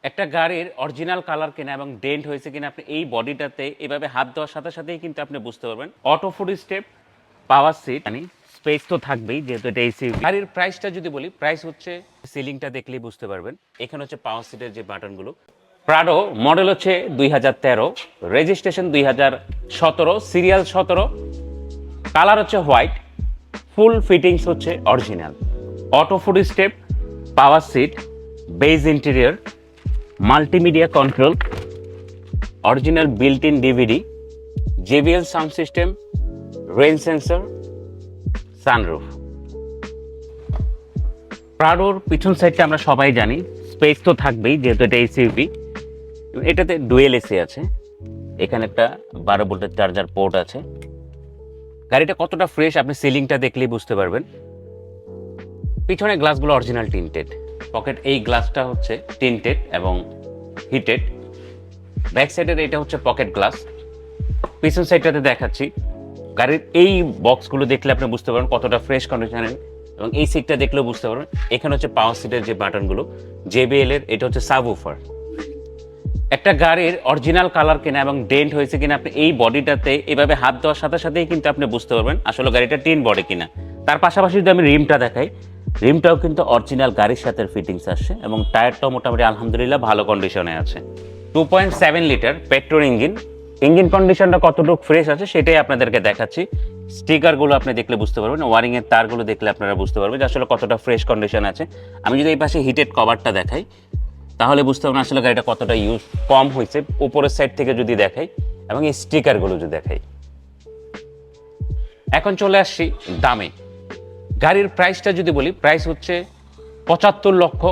একটা গাড়ির original colour কিনা এবং ডেন্ট হয়েছে কিনা আপনি এই বডিটাতে এভাবে হাত দেওয়ার সাথে সাথেই কিন্তু আপনি বুঝতে পারবেন। Auto foot step, power seat, মানে স্পেস তো থাকবেই যেহেতু এটা এসইউভি। গাড়ির প্রাইসটা যদি বলি, প্রাইস হচ্ছে সিলিংটা দেখলেই বুঝতে পারবেন। এখানে হচ্ছে পাওয়ার সিটের যে বাটনগুলো। প্রাডো মডেল হচ্ছে 2013, রেজিস্ট্রেশন 2017, সিরিয়াল 17, কালার হচ্ছে হোয়াইট, ফুল ফিটিংস হচ্ছে original. Auto foot step, power seat, beige interior, multimedia control, original built in DVD, JBL sound system, rain sensor, sunroof. প্রাডোর পিছন সাইডটা আমরা সবাই জানি, স্পেস তো থাকবেই যেহেতু এটা এসইউভি। এটাতে ডুয়েল এসি আছে, এখানে একটা 12 ভোল্টের চার্জার পোর্ট আছে। গাড়িটা কতটা ফ্রেশ আপনি সিলিংটা দেখলেই বুঝতে পারবেন। পিছনে গ্লাসগুলো অরিজিনাল টিন্টেড, পকেট এই গ্লাসটা হচ্ছে টিন্টেড এবং হিটেড। ব্যাক সাইডের এটা হচ্ছে পকেট গ্লাস। পিছন সাইডটাতে দেখাচ্ছি, গাড়ির এই বক্সগুলো দেখলে আপনি বুঝতে পারবেন কতটা ফ্রেশ কন্ডিশনের, এবং এই সিটটা দেখলেও বুঝতে পারবেন। এখানে হচ্ছে পাওয়ার সিটের যে বাটনগুলো, JBL এর, এটা হচ্ছে সাবউফার। একটা গাড়ির অরিজিনাল কালার কিনা এবং ডেন্ট হয়েছে কিনা আপনি এই বডিটাতে এভাবে হাত দেওয়ার সাথে সাথেই কিন্তু আপনি বুঝতে পারবেন আসলে গাড়িটা টিন বডি কিনা। তার পাশাপাশি যদি আমি রিমটা দেখাই, রিমটাও কিন্তু অরিজিনাল গাড়ির সাথে ফিটিংস আসছে এবং টায়ারটাও মোটামুটি আলহামদুলিল্লাহ ভালো কন্ডিশনে আছে। 2.7 লিটার পেট্রোল ইঞ্জিন। ইঞ্জিন কন্ডিশনটা কতটুকু ফ্রেশ আছে সেটাই আপনাদেরকে দেখাচ্ছি। স্টিকারগুলো আপনি দেখলে বুঝতে পারবেন, ওয়ারিং এর তারগুলো দেখলে আপনারা বুঝতে পারবেন যে আসলে কতটা ফ্রেশ কন্ডিশন আছে। আমি যদি এই পাশে হিটেড কভারটা দেখাই তাহলে বুঝতে পারবেন আসলে গাড়িটা কতটা ইউজ কম হয়েছে উপরের সাইড থেকে যদি দেখাই, এবং এই স্টিকারগুলো যদি দেখাই। এখন চলে আসছি দামে। গাড়ির প্রাইসটা যদি বলি, প্রাইস হচ্ছে 75 লক্ষ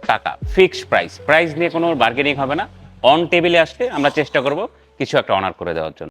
টাকা, ফিক্সড প্রাইস। প্রাইস নিয়ে কোনো বার্গেনিং হবে না। অন টেবিলে আসলে আমরা চেষ্টা করব কিছু একটা অনার করে দেওয়ার জন্য।